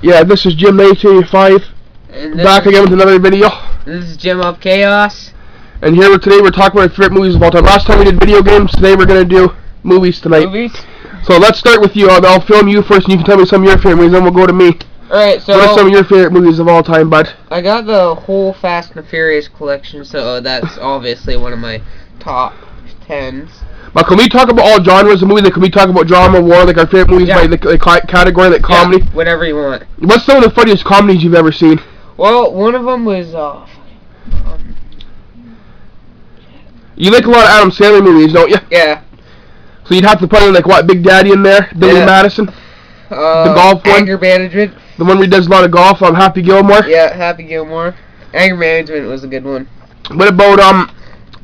Yeah, this is Jim 1985. Back again with another video. This is Jim of Chaos. And today we're talking about our favorite movies of all time. Last time we did video games, today we're going to do movies tonight. Movies? So let's start with you. I'll film you first and you can tell me some of your favorite movies, then we'll go to me. Alright, so... What are some of your favorite movies of all time, bud? I got the whole Fast and the Furious collection, so that's obviously one of my top 10s. But can we talk about all genres of movies? Like, can we talk about drama, war, like our favorite movies by the category, like comedy? Yeah, whatever you want. What's some of the funniest comedies you've ever seen? Well, one of them was, you like a lot of Adam Sandler movies, don't you? Yeah. So you'd have to put in, like, what, Big Daddy in there? Billy Madison? The golf one? Anger Management. The one where he does a lot of golf on Happy Gilmore? Yeah, Happy Gilmore. Anger Management was a good one. What about,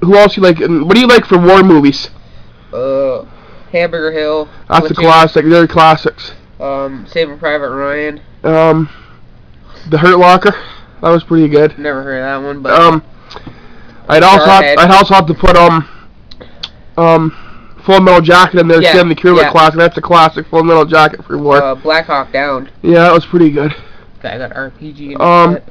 who else you like? What do you like for war movies? Hamburger Hill. That's a classic. They're classics. Saving Private Ryan. The Hurt Locker. That was pretty good. Never heard of that one, but I'd also have to put Full Metal Jacket in there. Stanley Kubrick classic. That's a classic. Full Metal Jacket for war. Black Hawk Down. Yeah, that was pretty good. I got RPG and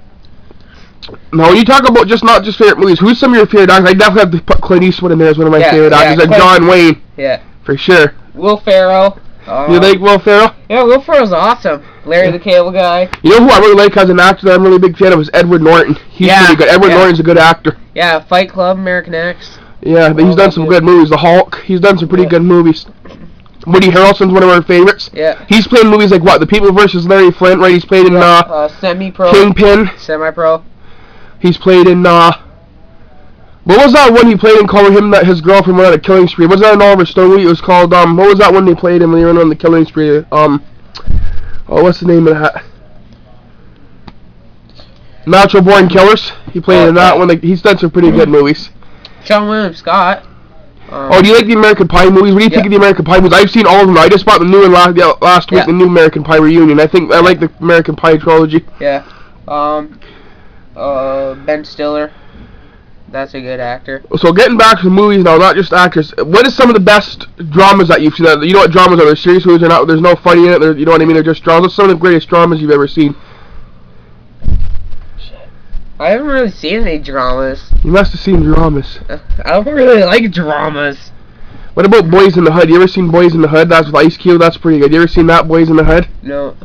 No, you talk about not just favorite movies. Who's some of your favorite actors? I definitely have to put Clint Eastwood in there as one of my favorite actors. And John Wayne. Yeah. For sure. Will Ferrell. You like Will Ferrell? Yeah, Will Ferrell's awesome. Larry the Cable Guy. You know who I really like as an actor that I'm really a big fan of is Edward Norton. He's pretty good. Edward Norton's a good actor. Yeah, Fight Club, American X. Yeah, but he's done some good movies. The Hulk. He's done some pretty good movies. Woody Harrelson's one of our favorites. Yeah. He's played in movies like what? The People vs. Larry Flint, right? He's played in Semi-Pro. Kingpin. Semi-Pro. He's played in what was that one he played in called him that his girlfriend went on a killing spree? Was that an Oliver Stone movie? It was called what was that one they played in when they went on the killing spree? What's the name of that? Natural Born Killers. He played in that one. Like, he's done some pretty good movies. Sean William Scott. Do you like the American Pie movies? What do you think of the American Pie movies? I've seen all of them. I just bought the new one last week, the new American Pie reunion. I like the American Pie trilogy. Yeah. Ben Stiller. That's a good actor. So getting back to the movies now, not just actors. What is some of the best dramas that you've seen? You know what dramas are? They're serious movies. There's no funny in it. You know what I mean? They're just dramas. What's some of the greatest dramas you've ever seen? I haven't really seen any dramas. You must have seen dramas. I don't really like dramas. What about Boys in the Hood? You ever seen Boys in the Hood? That's with Ice Cube. That's pretty good. You ever seen that, Boys in the Hood? No.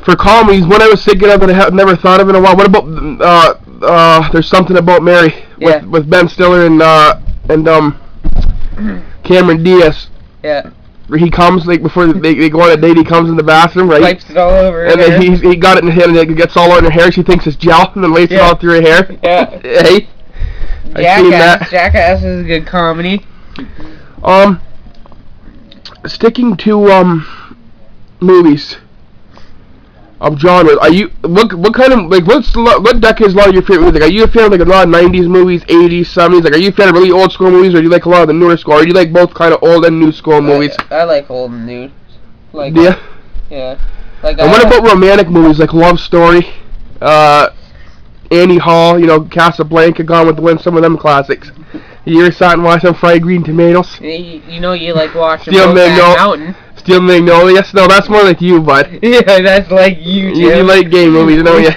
For comedies, one I was thinking of and I have never thought of in a while. What about There's Something About Mary with Ben Stiller and Cameron Diaz. Yeah. Where he comes before they go on a date, he comes in the bathroom, right? Wipes it all over. And then he got it in his hand and it gets all on her hair. She thinks it's gel and then lays it all through her hair. Yeah. Hey. Jackass is a good comedy. Sticking to movies. Genres. Are you what kind of what decade is a lot of your favorite movies? Like, are you a fan of a lot of 90s movies, 80s, 70s? Like, are you a fan of really old school movies, or do you like a lot of the newer school? Or do you like both kind of old and new school movies? I like old and new. Yeah. Yeah. Like. And what about romantic movies like Love Story, Annie Hall, Casablanca, Gone with the Wind, some of them classics? You ever sat and watched some Fried Green Tomatoes? You know you like watching Steel Mountain. Steel Magnolias? No, that's more like you, bud. Yeah, that's like you, Jim. You like gay movies, don't you?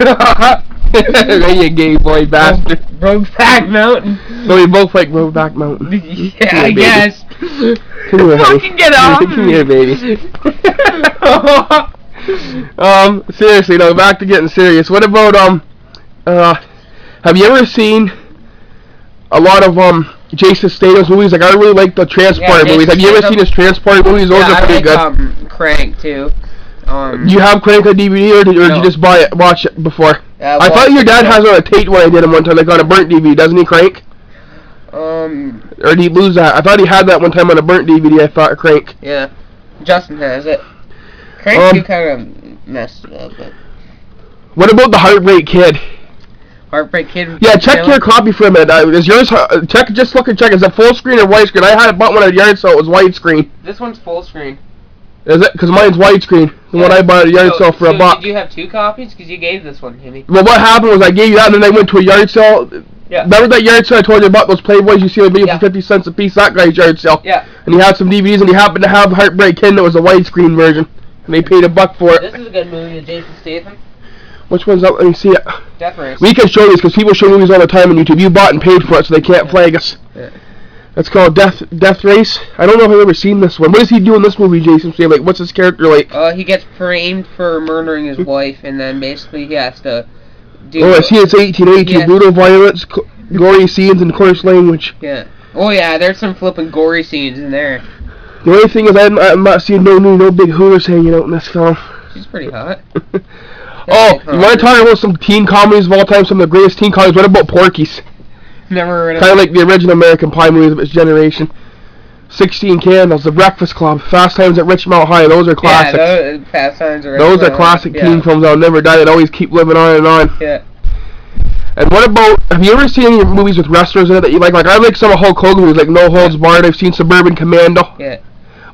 You gay boy bastard. Brokeback Mountain. No, we both like Brokeback Mountain. Yeah, I guess. Come here, fucking get off Come here, baby. Seriously, though, back to getting serious. What about, have you ever seen a lot of, Jason Statham's movies? Like, I really like the Transporter movies. Have you ever seen his Transporter movies? Those are pretty good. Crank, too. You have Crank on DVD, or did you just watch it before? Yeah, I thought your dad has it on a tape when I did him one time, like on a burnt DVD, doesn't he, Crank? Or did he lose that? I thought he had that one time on a burnt DVD, I thought, Crank. Yeah. Justin has it. Crank kind of messed it up, but... What about The Heartbreak Kid? Heartbreak Kid. Yeah, check your copy for a minute. Is yours? Just look and check. Is it full screen or widescreen? I had bought one at a yard sale. It was widescreen. This one's full screen. Is it? Because mine's widescreen. The one I bought at a yard sale for a buck. Did you have two copies? Because you gave this one to me. Well, what happened was I gave you that, and then I went to a yard sale. Yeah. Remember that yard sale I told you about? Those Playboys you see on video for 50 cents a piece. That guy's yard sale. Yeah. And he had some DVDs, and he happened to have Heartbreak Kid. That was a widescreen version. And they paid $1 for it. This is a good movie with Jason Statham. Which one's up? Let me see it. Death Race. We can show these because people show movies all the time on YouTube. You bought and paid for it, so they can't flag us. Yeah. It's called Death Race. I don't know if I've ever seen this one. What does he do in this movie, Jason? Like, what's his character like? He gets framed for murdering his wife, and then basically he has to do... Oh, I see it's 1882. Brutal violence, gory scenes, and coarse language. Yeah. Oh, yeah, there's some flipping gory scenes in there. The only thing is I'm not seeing no big hooters hanging out in this film. She's pretty hot. Oh, you want to talk about some teen comedies of all time, some of the greatest teen comedies? What about Porky's? Never heard of it. Kind of like the original American Pie movies of its generation. 16 Candles, The Breakfast Club, Fast Times at Richmond High. Those are classics. Yeah, Fast Times at Those are classic teen films that'll never die. That always keep living on and on. Yeah. And what about, have you ever seen any movies with wrestlers in it that you like? Like, I like some of Hulk Hogan movies, like No Holds Barred. I've seen Suburban Commando. Yeah.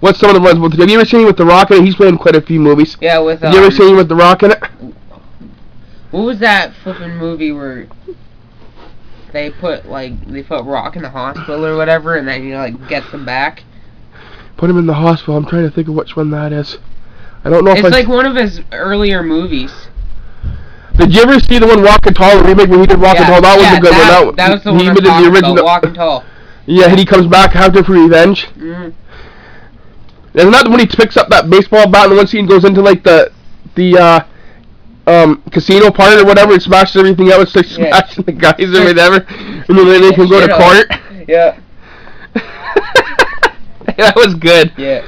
What's some of the ones with, have you ever seen any with The Rock in it? He's played in quite a few movies. Yeah, with, Have you ever seen any with The Rock in it? What was that flipping movie where they put Rock in the hospital or whatever, and then, gets him back? Put him in the hospital. I'm trying to think of which one that is. I don't know if it's like one of his earlier movies. Did you ever see the one Walking Tall, the remake when he did Walking Tall? That was a good one. That was the one I'm talking about, Walking Tall. Yeah, and he comes back after for revenge. Mm. Isn't that when he picks up that baseball bat and one scene goes into like the casino part or whatever and smashes everything out? It's like smashing the guys or whatever, and then they can go to court. Yeah. That was good. Yeah.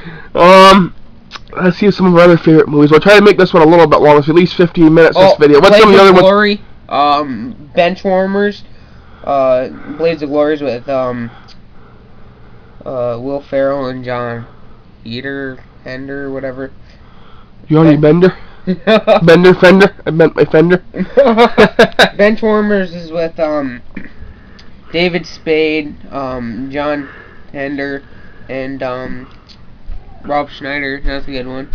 Let's see some of our other favorite movies. We'll try to make this one a little bit longer, so at least 15 minutes this video. What's some of the other ones? Benchwarmers, Blades of Glory with Will Ferrell and John Hender, whatever. Johnny Bender? Fender? I meant my Fender. Benchwarmers is with David Spade, John Hender, and Rob Schneider. That's a good one.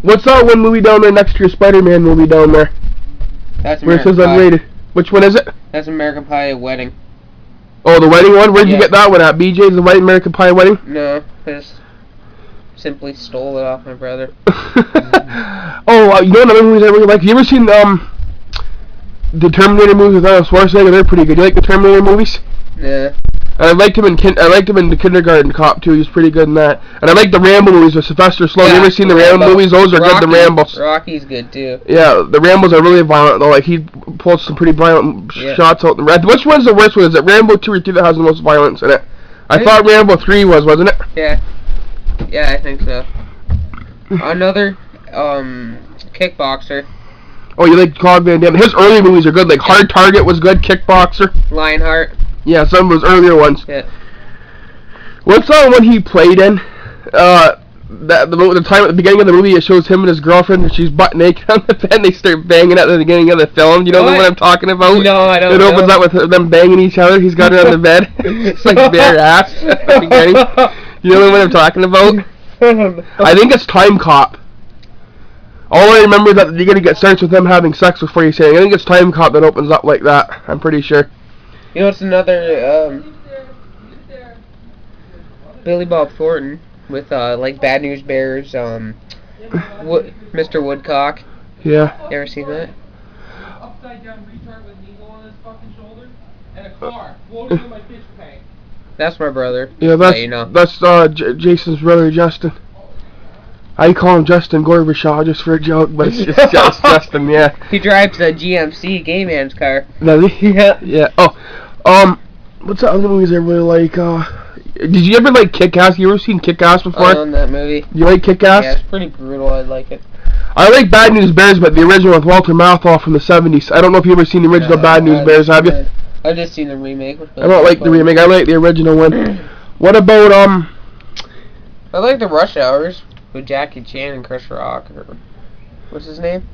What's that one movie down there next to your Spider-Man movie down there? That's where it says unrated. Which one is it? That's American Pie Wedding. Oh, the wedding one? Where'd you get that one at? BJ's The White American Pie Wedding? No, I just simply stole it off my brother. Oh, you know another movies I really like? You ever seen the Terminator movies with Arnold Schwarzenegger? They're pretty good. You like the Terminator movies? Yeah. I liked him in the Kindergarten Cop too. He was pretty good in that. And I like the Rambo movies with Sylvester Stallone. You ever seen the Rambo movies? Those are good. The Rambos. Rocky's good too. Yeah, the Rambos are really violent though. Like he pulls some pretty violent shots out. Which one's the worst one? Is it Rambo 2 or 3 that has the most violence in it? I thought Rambo 3 wasn't it? Yeah. Yeah, I think so. Another kickboxer. Oh, you like Claude Van Damme? His early movies are good. Like Hard Target was good. Kickboxer. Lionheart. Yeah, some of his earlier ones. Yeah. What's that one he played in? The time at the beginning of the movie, it shows him and his girlfriend, and she's butt naked on the bed, and they start banging at the beginning of the film. You know what I'm talking about? No, I don't. It opens up with them banging each other. He's got her on the bed. It's like bare ass at the beginning. You know what I'm talking about? I think it's Time Cop. All I remember is that the beginning starts with them having sex before you say it. I think it's Time Cop that opens up like that. I'm pretty sure. You know, it's another Billy Bob Thornton with like Bad News Bears, Mr. Woodcock. Yeah. You ever seen that? Upside down retard with an eagle on his fucking shoulder and a car floating in my fish tank. That's my brother. Yeah, that's Jason's brother, Justin. I call him Justin Gorbachev just for a joke, but it's just Justin, yeah. He drives a GMC Gay Man's car. Does he? Yeah. Yeah. Oh, what's the other movies I really like? Did you ever like Kick-Ass? You ever seen Kick-Ass before? I own that movie. You like Kick-Ass? Yeah, it's pretty brutal. I like it. I like Bad News Bears, but the original with Walter Matthau from the 70s. I don't know if you ever seen the original Bad News Bears, have you? I've just seen the remake. I don't like the remake. I like the original one. What about I like the Rush Hours with Jackie Chan and Chris Rock. What's his name?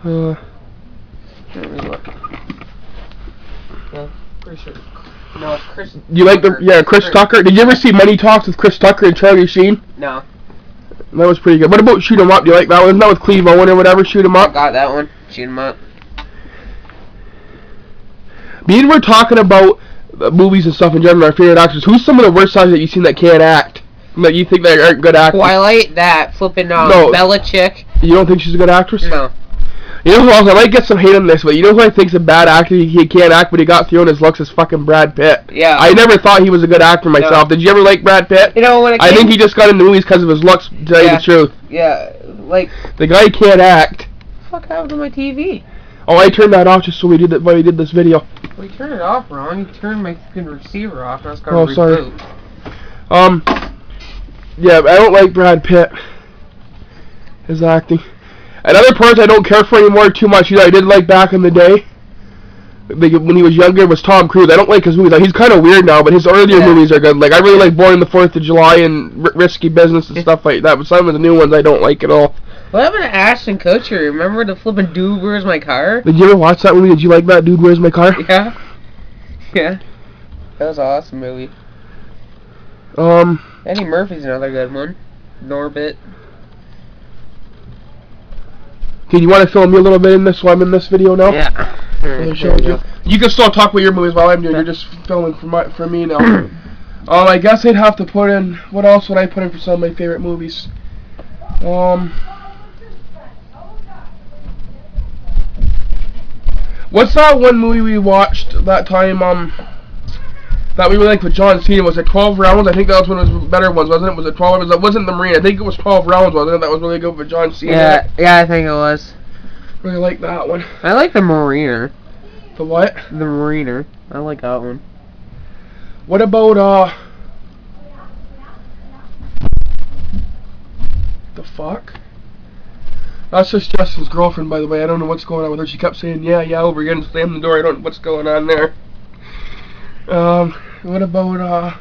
No, pretty sure. No, it's Chris. You like Chris Tucker? Did you ever see Money Talks with Chris Tucker and Charlie Sheen? No. That was pretty good. What about Shoot 'Em Up? Do you like that one? Isn't that with Cleve Owen or whatever? Shoot 'Em Up. I got that one. Shoot 'Em Up. Me and we're talking about movies and stuff in general. Our favorite actors. Who's some of the worst actors that you've seen that can't act? Like, you think they aren't good actors? Twilight, that flipping No. Bella chick. You don't think she's a good actress? No. You know who else? I might get some hate on this, but you know who I think's a bad actor? He can't act, but he got thrown his looks as fucking Brad Pitt. Yeah. I never thought he was a good actor myself. No. Did you ever like Brad Pitt? You know, when it I came, think he just got into movies because of his looks, to tell you the truth. Yeah, like, The guy can't act. what the fuck happened to my TV? Oh, I turned that off just so we did that while we did this video. Well, you turned it off wrong. You turned my fucking receiver off, and I was going Oh, to sorry. reboot. Yeah, I don't like Brad Pitt. His acting. And other parts I don't care for anymore too much. You know, I did like back in the day. Like, when he was younger, was Tom Cruise. I don't like his movies. Like, he's kind of weird now, but his earlier movies are good. Like, I really like Born on the 4th of July and Risky Business and stuff like that. But some of the new ones I don't like at all. What happened to Ashton Kutcher? Remember the flipping Dude, Where's My Car? Did you ever watch that movie? Did you like that, Dude, Where's My Car? Yeah. Yeah. That was an awesome movie. Eddie Murphy's another good one. Norbit. Okay, you want to film me a little bit in this while I'm in this video now? Yeah. Really showed you. You can still talk about your movies while I'm doing. You're just filming for me now. I guess I'd have to put in. What else would I put in for some of my favorite movies? What's that one movie we watched that time? That we really liked with John Cena. Was it 12 Rounds? I think that was one of his better ones, wasn't it? Was it 12? It wasn't The Marine. I think it was 12 Rounds, wasn't it? That was really good with John Cena. Yeah, I think it was. Really like that one. I like The Mariner. The what? The Mariner. I like that one. What about the fuck? That's just Justin's girlfriend, by the way. I don't know what's going on with her. She kept saying yeah over again, slam the door. I don't know what's going on there. What about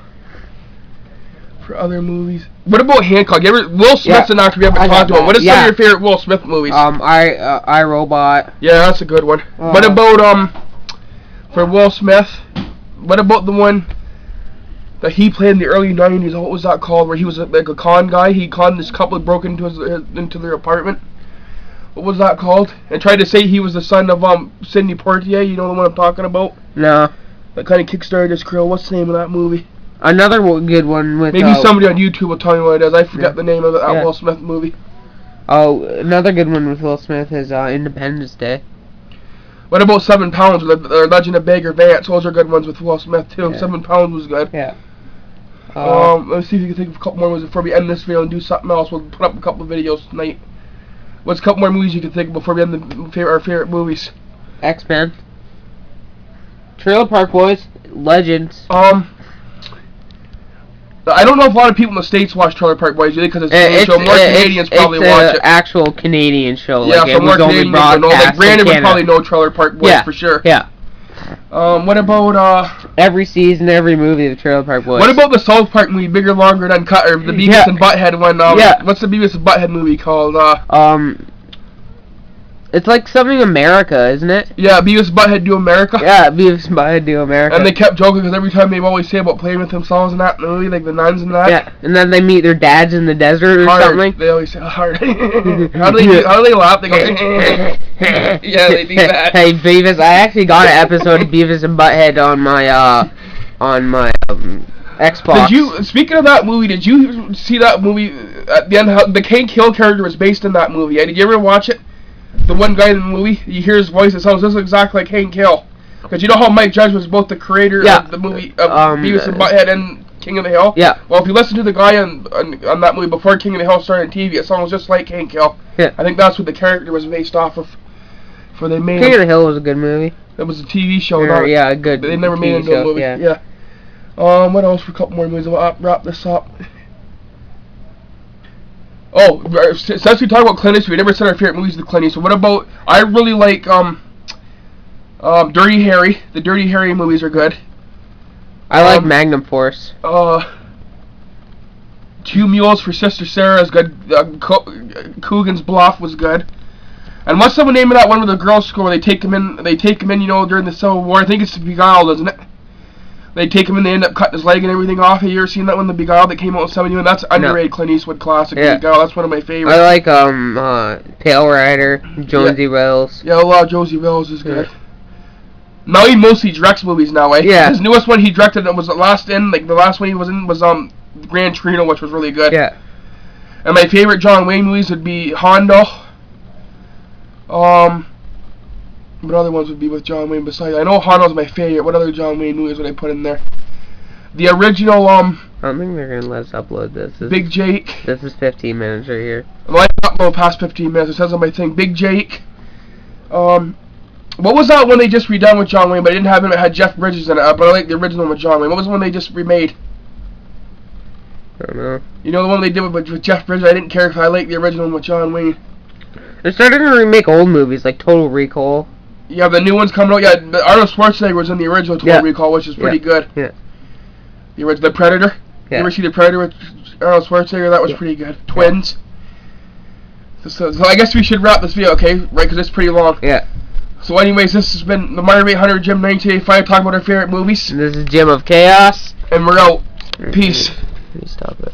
for other movies? What about Hancock? Will Smith's an actor we haven't talked about. What is some of your favorite Will Smith movies? I, Robot. Yeah, that's a good one. What about for Will Smith? What about the one that he played in the early 90s? What was that called? Where he was like a con guy. He conned this couple, broke into into their apartment. What was that called? And tried to say he was the son of Sidney Poitier. You know the one I'm talking about? No. That kind of kickstarted his career. What's the name of that movie? Another good one with. Maybe somebody on YouTube will tell me what it is. I forget the name of that Will Smith movie. Oh, another good one with Will Smith is Independence Day. What about 7 Pounds? Or Legend of Bagger Vance. Those are good ones with Will Smith too. Yeah. 7 Pounds was good. Yeah. Let's see if you can think of a couple more movies before we end this video and do something else. We'll put up a couple of videos tonight. What's a couple more movies you can think of before we end our favorite movies? X-Men. Trailer Park Boys. Legends. I don't know if a lot of people in the States watch Trailer Park Boys because it's a show. More Canadians probably watch it. It's an actual Canadian show. Yeah, like, so more Canadians would know. Like Brandon would probably know Trailer Park Boys for sure. Yeah. What about every season, every movie of the Trailer Park Boys. What about the South Park movie, Bigger, Longer, and Uncut, or the Beavis and Butthead one? What's the Beavis and Butthead movie called? It's like something America, isn't it? Yeah, Beavis and Butthead Do America. Yeah, Beavis and Butthead Do America. And they kept joking because every time they always say about playing with themselves in that movie, like the nuns and that. Yeah, and then they meet their dads in the desert or something. They always say hard. How do they laugh? They go. Yeah, they do that. Hey, Beavis, I actually got an episode of Beavis and Butthead on my Xbox. Speaking of that movie, did you see that movie at the end? How the Hank Hill character was based in that movie. Did you ever watch it? The one guy in the movie, you hear his voice, it sounds just exactly like Hank Hill. Because you know how Mike Judge was both the creator of the movie Beavis and Butthead and King of the Hill? Yeah. Well, if you listen to the guy on that movie before King of the Hill started on TV, it sounds just like Hank Hill. Yeah. I think that's what the character was based off of. For they made King of the Hill was a good movie. It was a TV show. Yeah, a good They never made it into a movie. Yeah. What else for a couple more movies? I'll wrap this up. Oh, since we talked about Clint Eastwood, we never said our favorite movies of Clint Eastwood. What about, I really like Dirty Harry. The Dirty Harry movies are good. I like Magnum Force. 2 Mules for Sister Sarah is good. Coogan's Bluff was good. And what's the name of that one with the girls' school where they take him in, you know, during the Civil War? I think it's Beguiled, isn't it? They take him and they end up cutting his leg and everything off. Have you ever seen that one, The Beguiled, that came out in 71? That's underrated Clint Eastwood classic. Yeah. Beguiled, that's one of my favorites. I like Pale Rider, Jonesy Wells. Yeah, Josie Wells is good. Now he mostly directs movies now, eh? Yeah. His newest one he directed was the last one he was in was Gran Torino, which was really good. Yeah. And my favorite John Wayne movies would be Hondo. What other ones would be with John Wayne besides? I know Hondo's my favorite. What other John Wayne movies would I put in there? The original I don't think they're gonna let us upload this. Big Jake. This is 15 minutes right here. Well, I can't upload past 15 minutes. It says on my thing. Big Jake. What was that one they just redone with John Wayne? But it didn't have him. It had Jeff Bridges in it. But I like the original one with John Wayne. What was the one they just remade? I don't know. You know the one they did with Jeff Bridges? I didn't care if I liked the original one with John Wayne. They're starting to remake old movies like Total Recall. Yeah, the new one's coming out. Yeah, Arnold Schwarzenegger was in the original Total Recall, which is pretty good. Yeah. The original, The Predator. Yeah. You ever see The Predator with Arnold Schwarzenegger? That was pretty good. Twins. So I guess we should wrap this video, okay? Right, because it's pretty long. Yeah. So anyways, this has been the Mario 800 Jim 1985 talking about our favorite movies. This is Jim of Chaos. And we're out. Peace. Let me stop it.